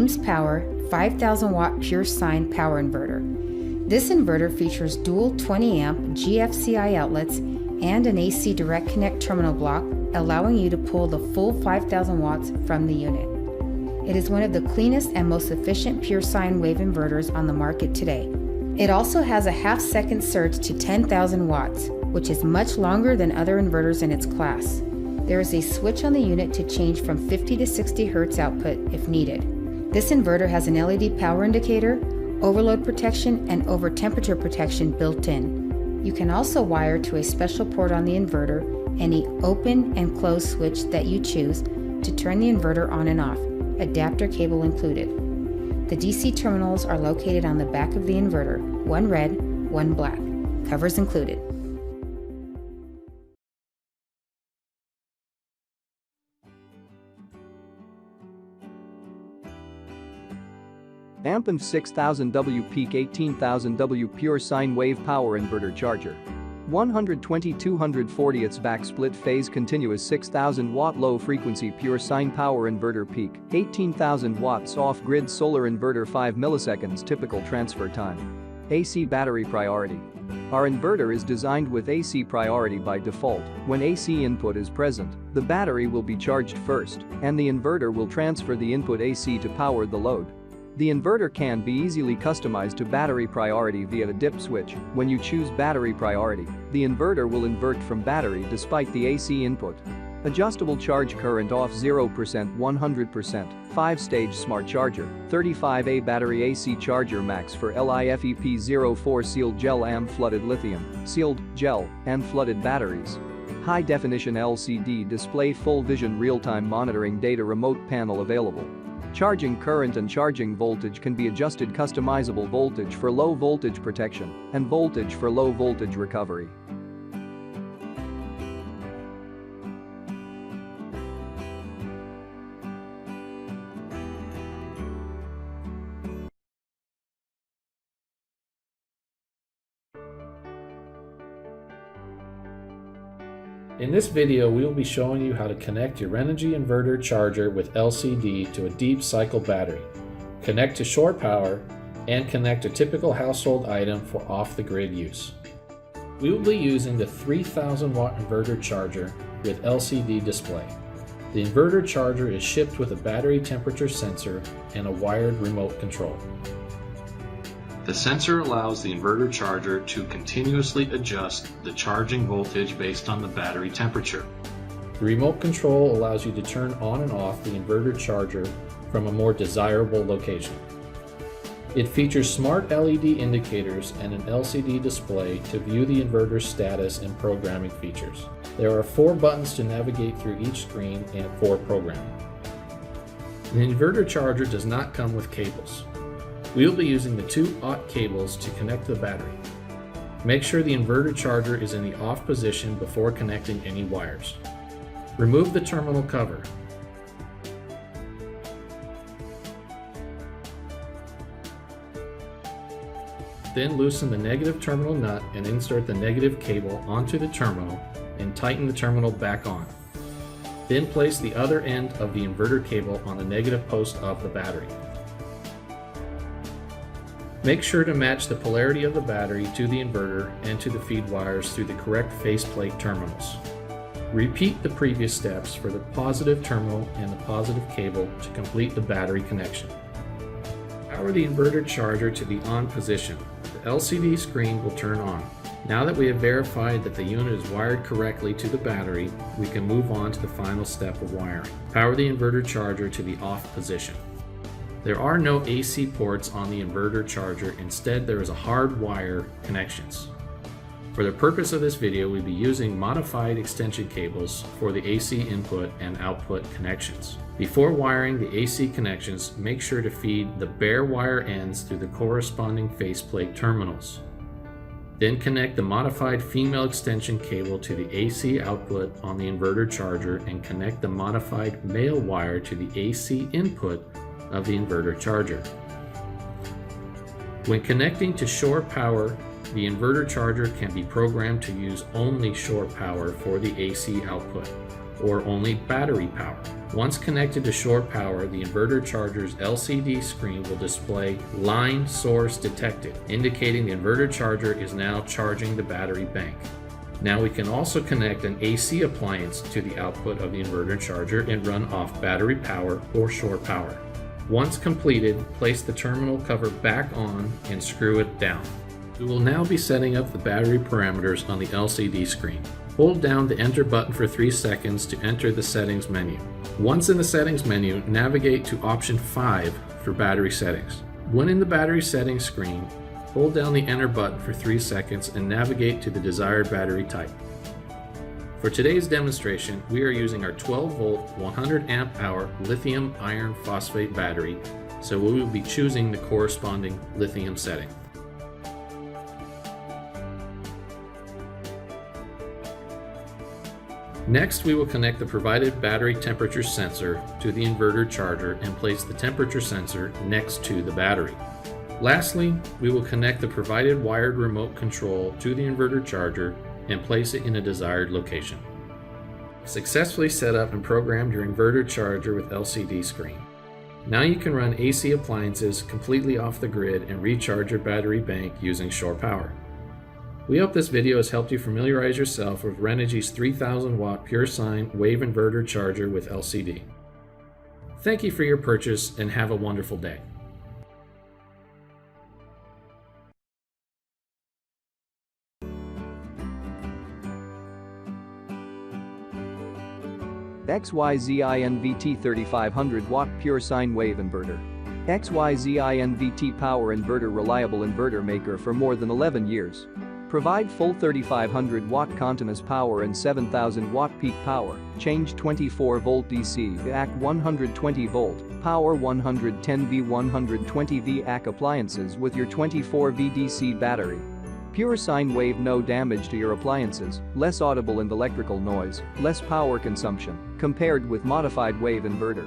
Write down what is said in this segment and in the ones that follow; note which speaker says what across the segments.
Speaker 1: James Power 5000 watt pure sine power inverter. This inverter features dual 20 amp GFCI outlets and an AC direct connect terminal block, allowing you to pull the full 5000 watts from the unit. It is one of the cleanest and most efficient pure sine wave inverters on the market today. It also has a half-second surge to 10,000 watts, which is much longer than other inverters in its class. There is a switch on the unit to change from 50 to 60 Hz output if needed. This inverter has an LED power indicator, overload protection, and over temperature protection built in. You can also wire to a special port on the inverter any open and close switch that you choose to turn the inverter on and off, adapter cable included. The DC terminals are located on the back of the inverter, one red, one black. Covers included.
Speaker 2: AmpInv 6000W Peak 18,000W Pure Sine Wave Power Inverter Charger. 120/240 VAC split phase continuous 6000 watt low frequency pure sine power inverter peak, 18,000 watts off grid solar inverter 5 milliseconds typical transfer time. AC battery priority. Our inverter is designed with AC priority by default. When AC input is present, the battery will be charged first, and the inverter will transfer the input AC to power the load. The inverter can be easily customized to battery priority via a dip switch. When you choose battery priority, the inverter will invert from battery despite the AC input. Adjustable charge current off 0% 100%, 5-stage smart charger, 35A battery AC charger max for LIFEP04 sealed gel and flooded lithium, sealed, gel, and flooded batteries. High definition LCD display full vision real-time monitoring data remote panel available. Charging current and charging voltage can be adjusted customizable voltage for low voltage protection and voltage for low voltage recovery.
Speaker 3: In this video, we will be showing you how to connect your Renogy inverter charger with LCD to a deep cycle battery, connect to shore power, and connect a typical household item for off-the-grid use. We will be using the 3000 watt inverter charger with LCD display. The inverter charger is shipped with a battery temperature sensor and a wired remote control.
Speaker 4: The sensor allows the inverter charger to continuously adjust the charging voltage based on the battery temperature.
Speaker 3: The remote control allows you to turn on and off the inverter charger from a more desirable location. It features smart LED indicators and an LCD display to view the inverter's status and programming features. There are 4 buttons to navigate through each screen and for programming. The inverter charger does not come with cables. We will be using the 2 aught cables to connect the battery. Make sure the inverter charger is in the off position before connecting any wires. Remove the terminal cover. Then loosen the negative terminal nut and insert the negative cable onto the terminal and tighten the terminal back on. Then place the other end of the inverter cable on the negative post of the battery. Make sure to match the polarity of the battery to the inverter and to the feed wires through the correct faceplate terminals. Repeat the previous steps for the positive terminal and the positive cable to complete the battery connection. Power the inverter charger to the on position. The LCD screen will turn on. Now that we have verified that the unit is wired correctly to the battery, we can move on to the final step of wiring. Power the inverter charger to the off position. There are no AC ports on the inverter charger, instead there is a hard wire connections. For the purpose of this video, we'll be using modified extension cables for the AC input and output connections. Before wiring the AC connections, make sure to feed the bare wire ends through the corresponding faceplate terminals. Then connect the modified female extension cable to the AC output on the inverter charger and connect the modified male wire to the AC input of the inverter charger. When connecting to shore power, the inverter charger can be programmed to use only shore power for the AC output. or only battery power. Once connected to shore power, the inverter charger's LCD screen will display line source detected, indicating the inverter charger is now charging the battery bank. Now we can also connect an AC appliance to the output of the inverter charger and run off battery power or shore power. Once completed, place the terminal cover back on and screw it down. We will now be setting up the battery parameters on the LCD screen. Hold down the Enter button for 3 seconds to enter the settings menu. Once in the settings menu, navigate to option 5 for battery settings. When in the battery settings screen, hold down the Enter button for 3 seconds and navigate to the desired battery type. For today's demonstration, we are using our 12-volt, 100 amp hour lithium iron phosphate battery, so we will be choosing the corresponding lithium setting. Next, we will connect the provided battery temperature sensor to the inverter charger and place the temperature sensor next to the battery. Lastly, we will connect the provided wired remote control to the inverter charger and place it in a desired location. Successfully set up and programmed your inverter charger with LCD screen. Now you can run AC appliances completely off the grid and recharge your battery bank using shore power. We hope this video has helped you familiarize yourself with Renogy's 3000 watt pure sine wave inverter charger with LCD. Thank you for your purchase and have a wonderful day.
Speaker 2: XYZ-INVT 3500 watt pure sine wave inverter. XYZ-INVT power inverter, reliable inverter maker for more than 11 years. Provide full 3500 watt continuous power and 7000 watt peak power. Change 24 volt DC AC 120 volt power 110V 120V AC appliances with your 24V DC battery. Pure sine wave, no damage to your appliances, less audible and electrical noise, less power consumption compared with modified wave inverter.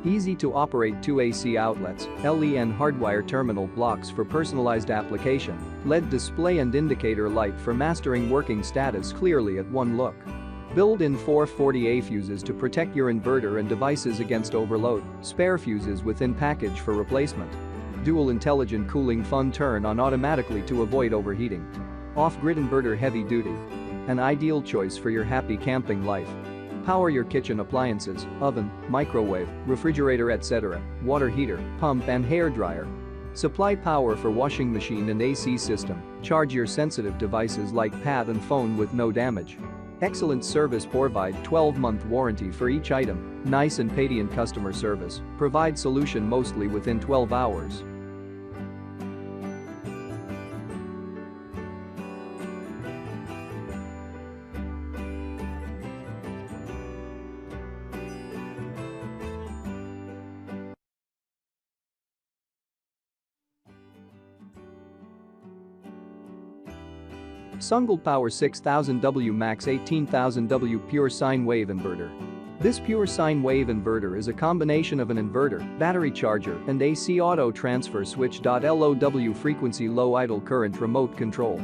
Speaker 2: Easy to operate 2 AC outlets, LEN hardwire terminal blocks for personalized application, LED display and indicator light for mastering working status clearly at one look. Built-in 440A fuses to protect your inverter and devices against overload, spare fuses within package for replacement. Dual intelligent cooling fan turn on automatically to avoid overheating. Off-grid inverter heavy duty. An ideal choice for your happy camping life. Power your kitchen appliances, oven, microwave, refrigerator etc., water heater, pump and hair dryer. Supply power for washing machine and AC system. Charge your sensitive devices like pad and phone with no damage. Excellent service. Provide 12-month warranty for each item. Nice and patient customer service. Provide solution mostly within 12 hours. Sungold Power 6000W Max 18000W Pure Sine Wave Inverter. This pure sine wave inverter is a combination of an inverter, battery charger, and AC auto transfer switch. LOW frequency low idle current remote control.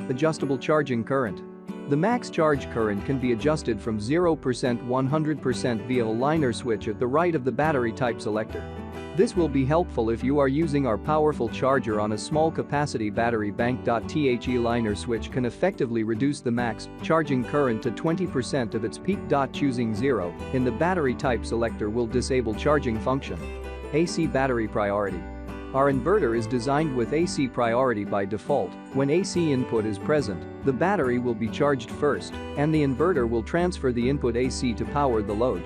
Speaker 2: Adjustable charging current. The max charge current can be adjusted from 0% 100% via a liner switch at the right of the battery type selector. This will be helpful if you are using our powerful charger on a small capacity battery bank. The liner switch can effectively reduce the max charging current to 20% of its peak. Choosing 0 in the battery type selector will disable charging function. AC battery priority. Our inverter is designed with AC priority by default. When AC input is present, the battery will be charged first, and the inverter will transfer the input AC to power the load.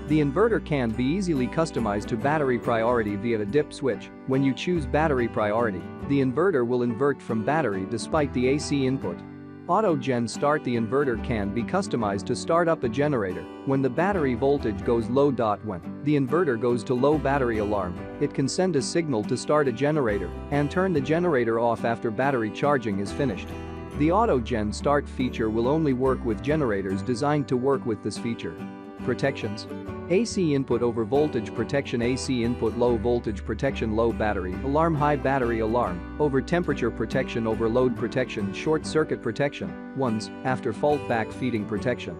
Speaker 2: The inverter can be easily customized to battery priority via a dip switch. When you choose battery priority, the inverter will invert from battery despite the AC input. Auto Gen Start. The inverter can be customized to start up a generator when the battery voltage goes low. When the inverter goes to low battery alarm, it can send a signal to start a generator and turn the generator off after battery charging is finished. The Auto Gen Start feature will only work with generators designed to work with this feature. Protections. AC input over voltage protection, AC input low voltage protection, low battery alarm, high battery alarm, over temperature protection, overload protection, short circuit protection, once after fault back feeding protection.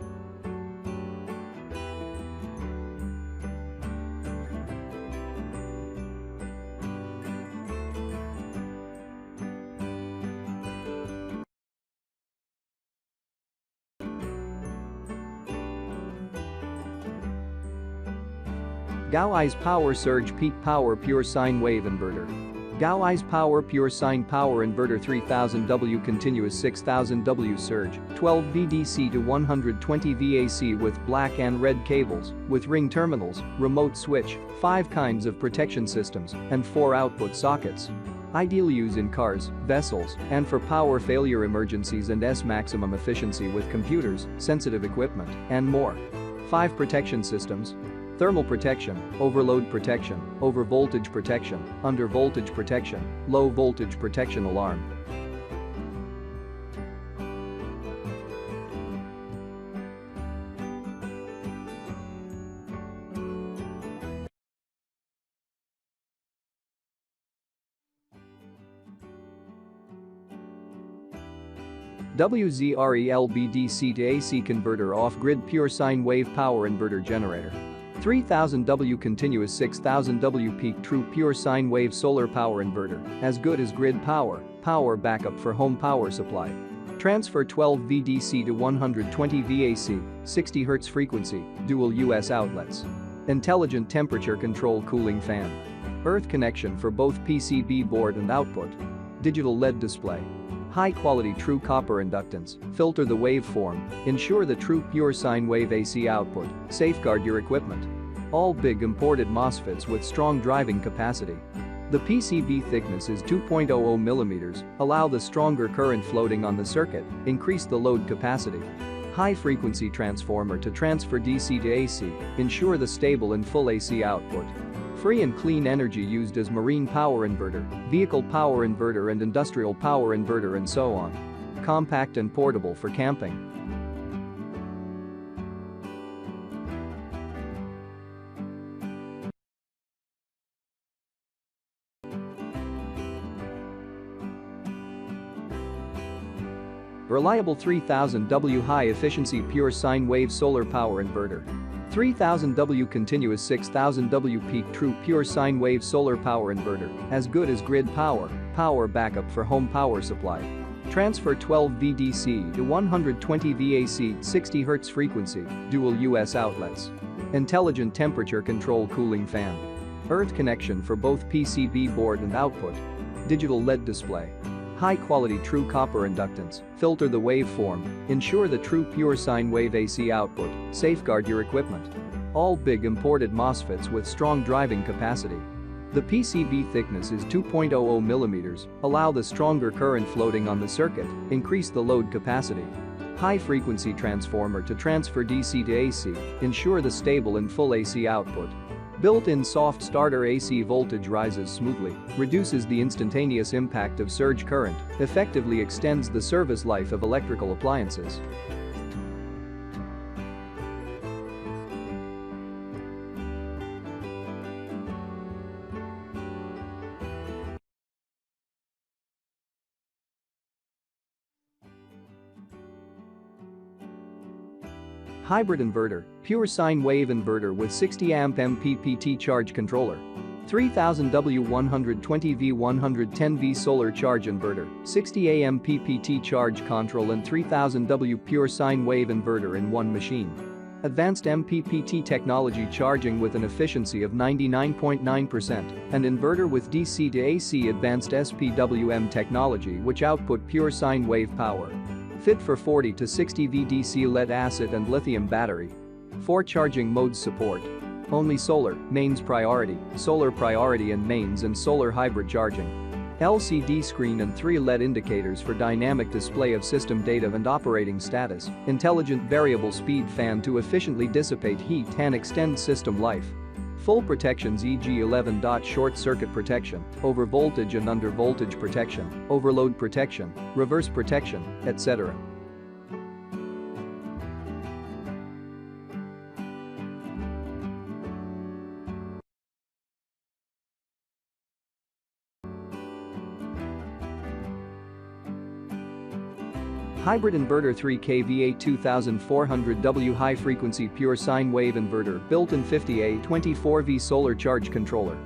Speaker 2: Gaui's Power Surge Peak Power Pure Sine Wave Inverter. Gaui's Power Pure Sine Power Inverter 3000W Continuous 6000W Surge, 12 VDC to 120 VAC with black and red cables, with ring terminals, remote switch, 5 kinds of protection systems, and 4 output sockets. Ideal use in cars, vessels, and for power failure emergencies and maximum efficiency with computers, sensitive equipment, and more. 5 protection systems: thermal protection, overload protection, overvoltage protection, undervoltage protection, low voltage protection alarm. WZRELBDC to AC converter off-grid pure sine wave power inverter generator. 3000W continuous 6000W peak true pure sine wave solar power inverter, as good as grid power, power backup for home power supply. Transfer 12 VDC to 120 VAC, 60 Hz frequency, dual US outlets. Intelligent temperature control cooling fan. Earth connection for both PCB board and output. Digital LED display. High-quality true copper inductance, filter the waveform, ensure the true pure sine wave AC output, safeguard your equipment. All big imported MOSFETs with strong driving capacity. The PCB thickness is 2.00 mm, allow the stronger current floating on the circuit, increase the load capacity. High-frequency transformer to transfer DC to AC, ensure the stable and full AC output. Free and clean energy used as marine power inverter, vehicle power inverter and industrial power inverter and so on. Compact and portable for camping. Reliable 3000W high-efficiency pure sine wave solar power inverter. 3000W continuous 6000W peak true pure sine wave solar power inverter, as good as grid power, power backup for home power supply. Transfer 12 VDC to 120 VAC, 60 Hz frequency, dual US outlets. Intelligent temperature control cooling fan. Earth connection for both PCB board and output. Digital LED display. High-quality true copper inductance, filter the waveform, ensure the true pure sine wave AC output, safeguard your equipment. All big imported MOSFETs with strong driving capacity. The PCB thickness is 2.00 mm, allow the stronger current floating on the circuit, increase the load capacity. High-frequency transformer to transfer DC to AC, ensure the stable and full AC output. Built-in soft starter AC voltage rises smoothly, reduces the instantaneous impact of surge current, effectively extends the service life of electrical appliances. Hybrid inverter, pure sine wave inverter with 60 amp MPPT charge controller. 3000W 120V 110V solar charge inverter, 60 AMPPT charge control and 3000W pure sine wave inverter in one machine. Advanced MPPT technology charging with an efficiency of 99.9%, and inverter with DC to AC advanced SPWM technology which output pure sine wave power. Fit for 40 to 60 VDC lead acid and lithium battery. 4 charging modes support. Only solar, mains priority, solar priority and mains and solar hybrid charging. LCD screen and 3 LED indicators for dynamic display of system data and operating status. Intelligent variable speed fan to efficiently dissipate heat and extend system life. Full protections e.g. 11 short circuit protection, over voltage and under voltage protection, overload protection, reverse protection, etc. Hybrid inverter 3 kVA 2400W high-frequency pure sine wave inverter built-in 50A 24V solar charge controller.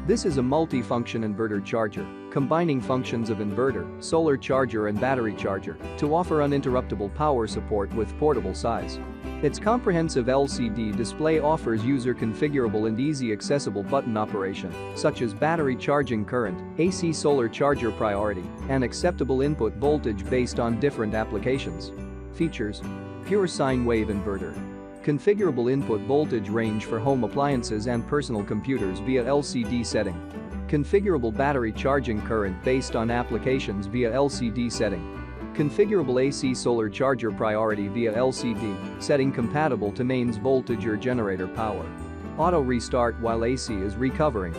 Speaker 2: This is a multi-function inverter charger, combining functions of inverter, solar charger and battery charger to offer uninterruptible power support with portable size. Its comprehensive LCD display offers user-configurable and easy-accessible button operation, such as battery charging current, AC solar charger priority, and acceptable input voltage based on different applications. Features: pure sine wave inverter. Configurable input voltage range for home appliances and personal computers via LCD setting. Configurable battery charging current based on applications via LCD setting. Configurable AC solar charger priority via LCD setting compatible to mains voltage or generator power. Auto restart while AC is recovering.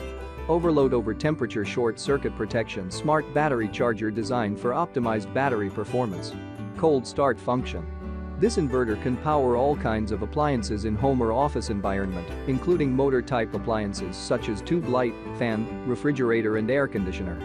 Speaker 2: Overload over temperature short circuit protection. Smart battery charger designed for optimized battery performance. Cold start function. This inverter can power all kinds of appliances in home or office environment, including motor type appliances such as tube light, fan, refrigerator and air conditioner.